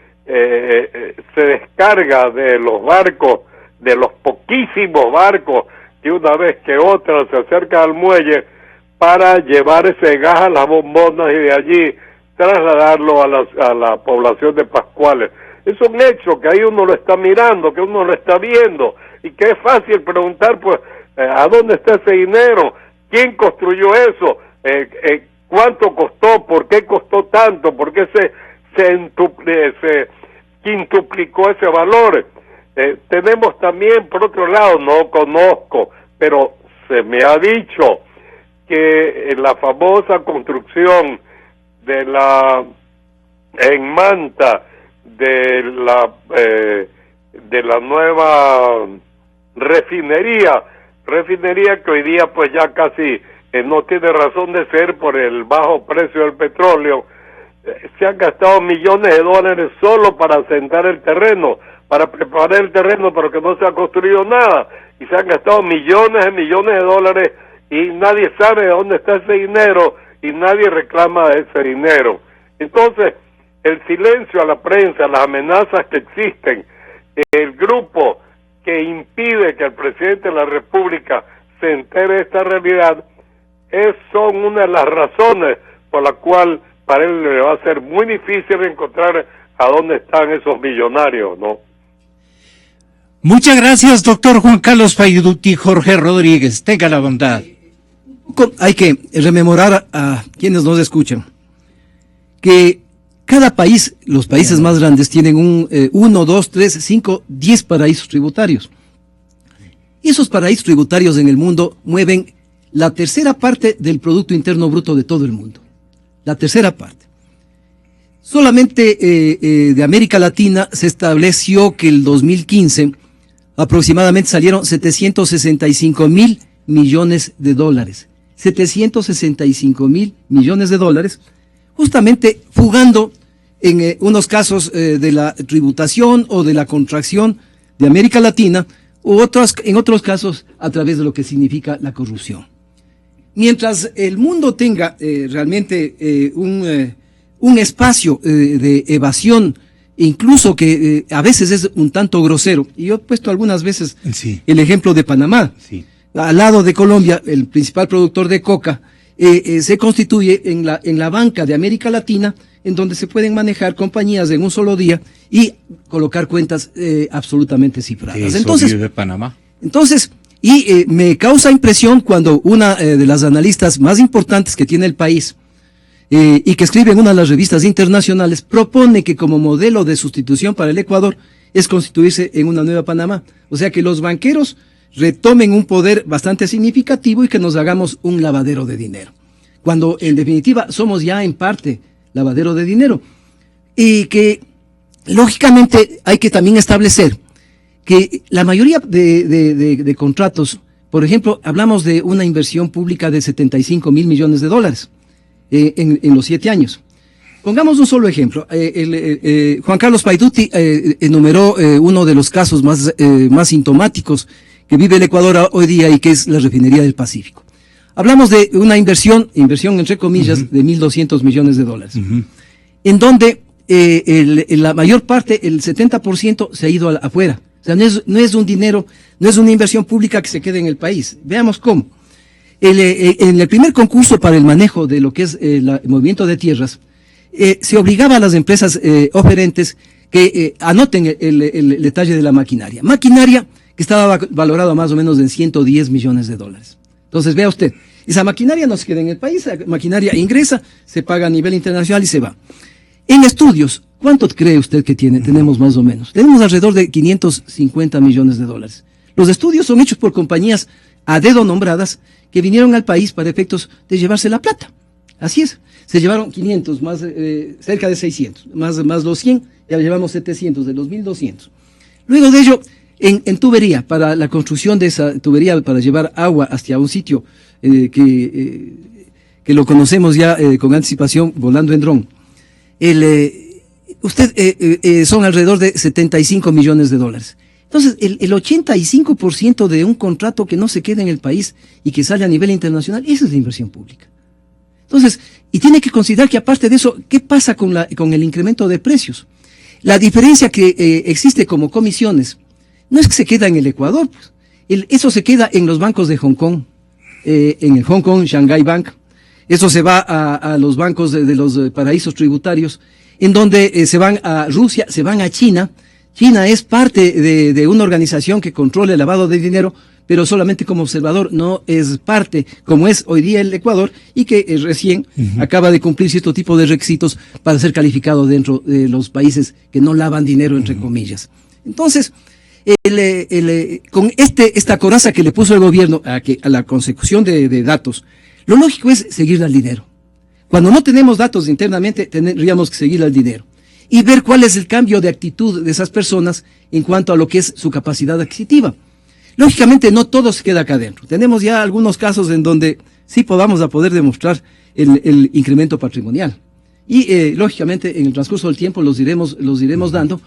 descarga de los barcos, de los poquísimos barcos que una vez que otra se acerca al muelle para llevar ese gas a las bombonas y de allí trasladarlo a la población de Pascuales. Es un hecho que ahí uno lo está mirando, que uno lo está viendo, y que es fácil preguntar, pues, ¿a dónde está ese dinero? ¿Quién construyó eso? ¿Cuánto costó? ¿Por qué costó tanto? ¿Por qué se quintuplicó ese valor? Tenemos también, por otro lado, no conozco, pero se me ha dicho que la famosa construcción en Manta de la nueva refinería que hoy día pues ya casi no tiene razón de ser por el bajo precio del petróleo, se han gastado $millones solo para asentar el terreno, para preparar el terreno, pero que no se ha construido nada, y se han gastado millones de dólares y nadie sabe de dónde está ese dinero y nadie reclama de ese dinero. Entonces, el silencio a la prensa, las amenazas que existen, el grupo que impide que el presidente de la República se entere de esta realidad, son una de las razones por la cual para él le va a ser muy difícil encontrar a dónde están esos millonarios, ¿no? Muchas gracias, doctor Juan Carlos Paiduti. Jorge Rodríguez, tenga la bondad. Hay que rememorar a quienes nos escuchan que cada país, los países más grandes, tienen 1, 2, 3, 5, 10 paraísos tributarios. Y esos paraísos tributarios en el mundo mueven la tercera parte del Producto Interno Bruto de todo el mundo. La tercera parte. Solamente de América Latina se estableció que el 2015 aproximadamente salieron $765,000 millones. 765,000 millones de dólares, justamente fugando en unos casos de la tributación o de la contracción de América Latina, u en otros casos a través de lo que significa la corrupción. Mientras el mundo tenga realmente un espacio de evasión, incluso que a veces es un tanto grosero, y yo he puesto algunas veces el ejemplo de Panamá. Sí. Al lado de Colombia, el principal productor de coca, se constituye en la banca de América Latina, en donde se pueden manejar compañías en un solo día y colocar cuentas absolutamente cifradas. Entonces, de Panamá. Me causa impresión cuando una de las analistas más importantes que tiene el país y que escribe en una de las revistas internacionales propone que como modelo de sustitución para el Ecuador es constituirse en una nueva Panamá. O sea que los banqueros retomen un poder bastante significativo y que nos hagamos un lavadero de dinero. Cuando en definitiva somos ya en parte lavadero de dinero. Y que lógicamente hay que también establecer que la mayoría de contratos, por ejemplo, hablamos de una inversión pública de $75,000 millones en los 7 años. Pongamos un solo ejemplo. Juan Carlos Paiduti enumeró uno de los casos más sintomáticos que vive el Ecuador hoy día y que es la refinería del Pacífico. Hablamos de una inversión entre comillas, de 1.200 millones de dólares, en donde la mayor parte, el 70%, se ha ido afuera. O sea, no es un dinero, no es una inversión pública que se quede en el país. Veamos cómo. En el primer concurso para el manejo de lo que es el movimiento de tierras, se obligaba a las empresas oferentes que anoten el detalle de la maquinaria. Maquinaria que estaba valorada más o menos en 110 millones de dólares. Entonces, vea usted, esa maquinaria no se queda en el país, la maquinaria ingresa, se paga a nivel internacional y se va. En estudios, ¿cuánto cree usted que tenemos más o menos? Tenemos alrededor de 550 millones de dólares. Los estudios son hechos por compañías a dedo nombradas que vinieron al país para efectos de llevarse la plata. Así es. Se llevaron 500, más cerca de 600, más los 100, ya llevamos 700 de los 1.200. Luego de ello, en tubería, para la construcción de esa tubería para llevar agua hacia un sitio que lo conocemos ya con anticipación, volando en dron, son alrededor de 75 millones de dólares. Entonces, el 85% de un contrato que no se queda en el país y que sale a nivel internacional, esa es la inversión pública. Entonces, y tiene que considerar que aparte de eso, ¿qué pasa con el incremento de precios? La diferencia que existe como comisiones, no es que se queda en el Ecuador, pues. Eso se queda en los bancos de Hong Kong, en el Hong Kong Shanghai Bank. Eso se va a los bancos de los paraísos tributarios, en donde se van a Rusia, se van a China. China es parte de una organización que controla el lavado de dinero, pero solamente como observador, no es parte, como es hoy día el Ecuador, y que recién acaba de cumplir cierto tipo de requisitos para ser calificado dentro de los países que no lavan dinero, entre comillas. Entonces, con esta coraza que le puso el gobierno a la consecución de datos, lo lógico es seguir al dinero. Cuando no tenemos datos internamente, tendríamos que seguir al dinero y ver cuál es el cambio de actitud de esas personas en cuanto a lo que es su capacidad adquisitiva. Lógicamente no todo se queda acá adentro. Tenemos ya algunos casos en donde sí vamos a poder demostrar el incremento patrimonial. Y lógicamente en el transcurso del tiempo los iremos dando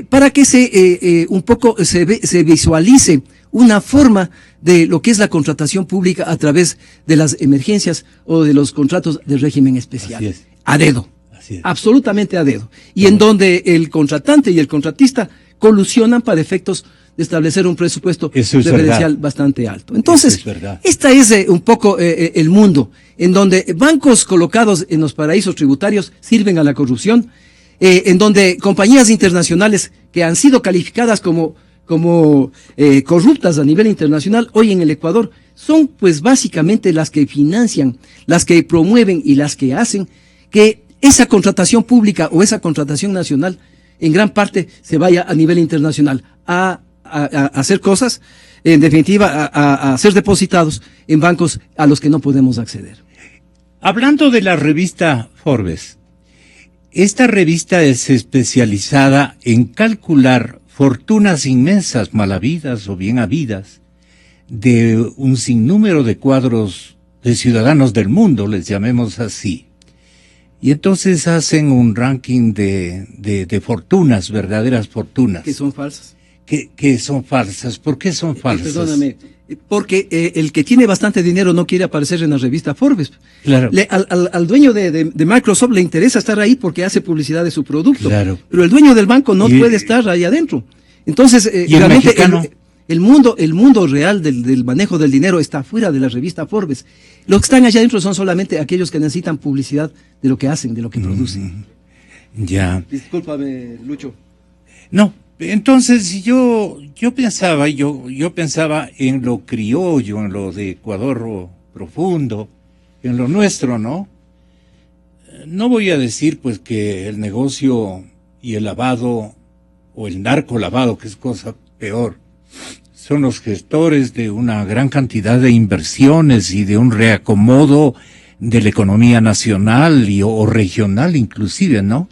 para que un poco se visualice una forma de lo que es la contratación pública a través de las emergencias o de los contratos de régimen especial. Así es. A dedo. Así es. Absolutamente a dedo. Y en donde el contratante y el contratista colusionan para efectos de establecer un presupuesto referencial bastante alto. Entonces, esta es un poco el mundo en donde bancos colocados en los paraísos tributarios sirven a la corrupción, en donde compañías internacionales que han sido calificadas como corruptas a nivel internacional, hoy en el Ecuador, son pues básicamente las que financian, las que promueven y las que hacen que esa contratación pública o esa contratación nacional en gran parte se vaya a nivel internacional a hacer cosas, en definitiva a ser depositados en bancos a los que no podemos acceder. Hablando de la revista Forbes, esta revista es especializada en calcular fortunas inmensas, mal habidas o bien habidas, de un sinnúmero de cuadros de ciudadanos del mundo, les llamemos así. Y entonces hacen un ranking de fortunas, verdaderas fortunas. Que son falsas. Que son falsas. ¿Por qué son falsas? Perdóname, porque el que tiene bastante dinero no quiere aparecer en la revista Forbes. Claro. Al dueño de Microsoft le interesa estar ahí porque hace publicidad de su producto. Claro. Pero el dueño del banco no puede estar ahí adentro. Entonces, realmente el mundo real del manejo del dinero está fuera de la revista Forbes. Los que están allá adentro son solamente aquellos que necesitan publicidad de lo que hacen, de lo que producen. Ya. Discúlpame, Lucho. No. Entonces yo pensaba en lo criollo, en lo de Ecuador profundo, en lo nuestro, ¿no? No voy a decir pues que el negocio y el lavado o el narcolavado, que es cosa peor, son los gestores de una gran cantidad de inversiones y de un reacomodo de la economía nacional o regional inclusive, ¿no?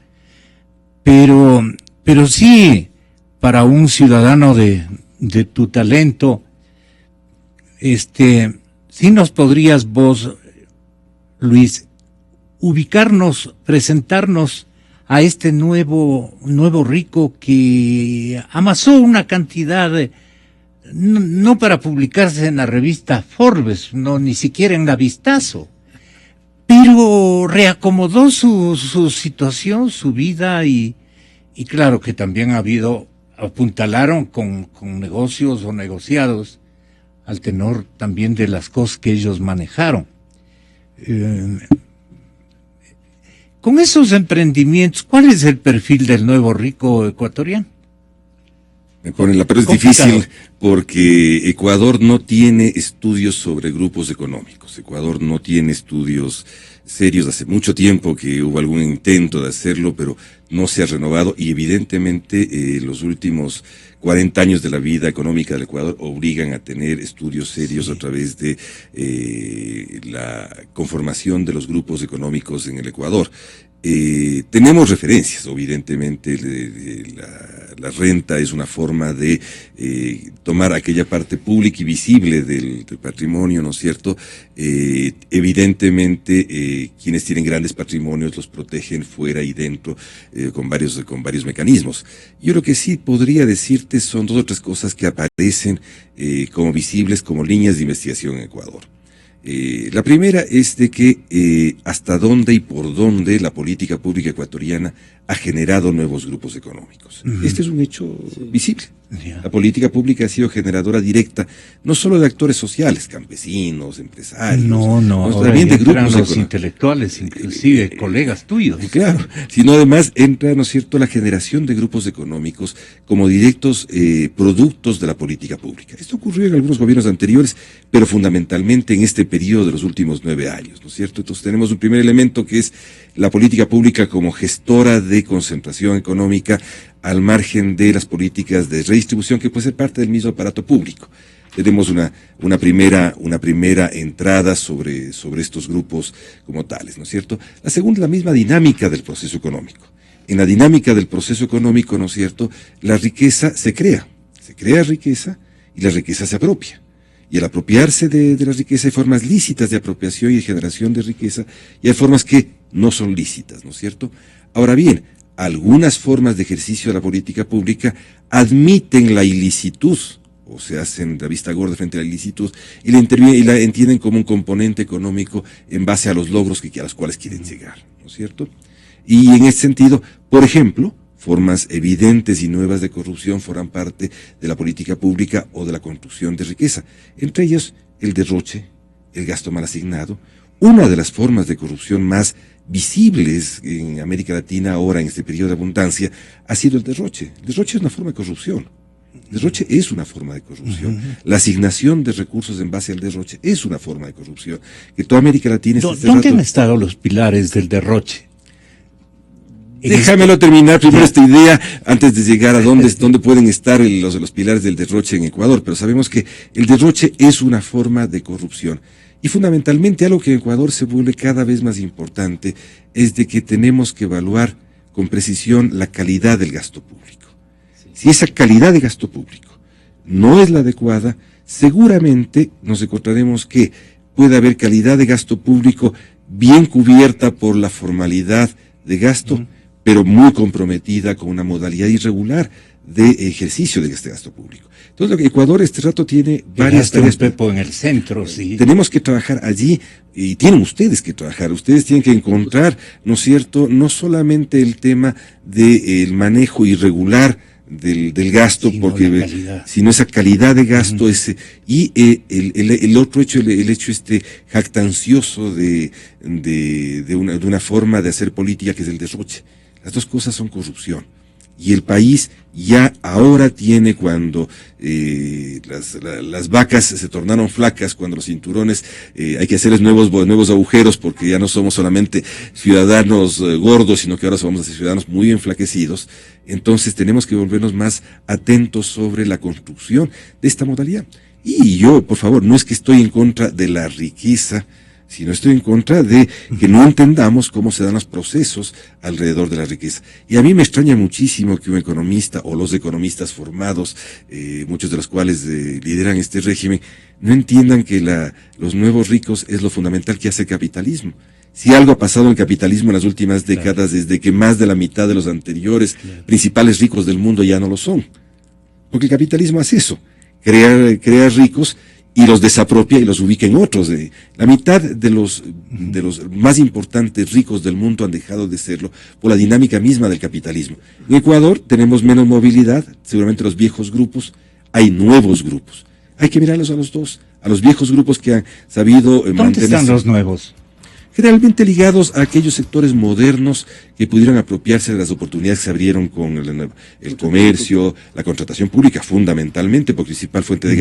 Pero sí, para un ciudadano de tu talento, sí nos podrías vos, Luis, ubicarnos, presentarnos a este nuevo rico que amasó una cantidad no para publicarse en la revista Forbes, no, ni siquiera en la Vistazo, pero reacomodó su situación, su vida, y claro que también apuntalaron con negocios o negociados al tenor también de las cosas que ellos manejaron. Con esos emprendimientos, ¿cuál es el perfil del nuevo rico ecuatoriano? Pero es difícil porque Ecuador no tiene estudios sobre grupos económicos. Ecuador no tiene estudios serios. Hace mucho tiempo que hubo algún intento de hacerlo, pero no se ha renovado, y evidentemente los últimos 40 años de la vida económica del Ecuador obligan a tener estudios serios a través de la conformación de los grupos económicos en el Ecuador. Tenemos referencias, evidentemente la renta es una forma de tomar aquella parte pública y visible del patrimonio, ¿no es cierto? Evidentemente quienes tienen grandes patrimonios los protegen fuera y dentro con varios mecanismos. Yo lo que sí podría decirte son dos o tres cosas que aparecen como visibles, como líneas de investigación en Ecuador. La primera es de que hasta dónde y por dónde la política pública ecuatoriana ha generado nuevos grupos económicos. Este es un hecho visible. La política pública ha sido generadora directa, no solo de actores sociales, campesinos, empresarios, también de grupos intelectuales, inclusive colegas tuyos. Claro, sino además entra, ¿no es cierto?, la generación de grupos económicos como directos productos de la política pública. Esto ocurrió en algunos gobiernos anteriores, pero fundamentalmente en este periodo de los últimos 9 años, ¿no es cierto? Entonces tenemos un primer elemento que es la política pública como gestora de concentración económica al margen de las políticas de redistribución que puede ser parte del mismo aparato público. Tenemos una primera entrada sobre estos grupos como tales, ¿no es cierto? La segunda, la misma dinámica del proceso económico. En la dinámica del proceso económico, ¿no es cierto?, la riqueza se crea riqueza y la riqueza se apropia. Y al apropiarse de la riqueza hay formas lícitas de apropiación y de generación de riqueza, y hay formas que no son lícitas, ¿no es cierto? Ahora bien, algunas formas de ejercicio de la política pública admiten la ilicitud, o se hacen la vista gorda frente a la ilicitud, y la entienden como un componente económico en base a los logros a los cuales quieren llegar, ¿no es cierto? Y en ese sentido, por ejemplo, formas evidentes y nuevas de corrupción forman parte de la política pública o de la construcción de riqueza. Entre ellos, el derroche, el gasto mal asignado. Una de las formas de corrupción más visibles en América Latina ahora en este periodo de abundancia ha sido el derroche. El derroche es una forma de corrupción. El derroche es una forma de corrupción. La asignación de recursos en base al derroche es una forma de corrupción. Que toda América Latina... ¿Dónde han estado los pilares del derroche? Déjamelo terminar primero esta idea antes de llegar a dónde pueden estar los pilares del derroche en Ecuador, pero sabemos que el derroche es una forma de corrupción. Y fundamentalmente algo que en Ecuador se vuelve cada vez más importante es de que tenemos que evaluar con precisión la calidad del gasto público. Si esa calidad de gasto público no es la adecuada, seguramente nos encontraremos que puede haber calidad de gasto público bien cubierta por la formalidad de gasto, pero muy comprometida con una modalidad irregular de ejercicio de este gasto público. Entonces, lo que Ecuador este rato tiene varias tareas. Pepo en el centro, sí. Tenemos que trabajar allí, y tienen ustedes que trabajar. Ustedes tienen que encontrar, ¿no es cierto?, no solamente el tema del manejo irregular del gasto, sino esa calidad de gasto, y el otro hecho, el hecho jactancioso de una forma de hacer política que es el derroche. Las dos cosas son corrupción. Y el país ya ahora tiene, cuando las vacas se tornaron flacas, cuando los cinturones hay que hacerles nuevos agujeros, porque ya no somos solamente ciudadanos gordos, sino que ahora vamos a ser ciudadanos muy enflaquecidos. Entonces tenemos que volvernos más atentos sobre la construcción de esta modalidad. Y yo, por favor, no es que estoy en contra de la riqueza, sino estoy en contra de que no entendamos cómo se dan los procesos alrededor de la riqueza. Y a mí me extraña muchísimo que un economista o los economistas formados, muchos de los cuales lideran este régimen, no entiendan que los nuevos ricos es lo fundamental que hace el capitalismo. Si algo ha pasado en el capitalismo en las últimas décadas, desde que más de la mitad de los anteriores principales ricos del mundo ya no lo son. Porque el capitalismo hace eso. crea ricos y los desapropia y los ubica en otros. La mitad de los más importantes ricos del mundo han dejado de serlo por la dinámica misma del capitalismo. En Ecuador tenemos menos movilidad, seguramente los viejos grupos, hay nuevos grupos. Hay que mirarlos a los dos, a los viejos grupos que han sabido ¿Dónde mantenerse. están los nuevos? Generalmente ligados a aquellos sectores modernos que pudieran apropiarse de las oportunidades que se abrieron con el comercio, la contratación pública fundamentalmente, porque principal fuente de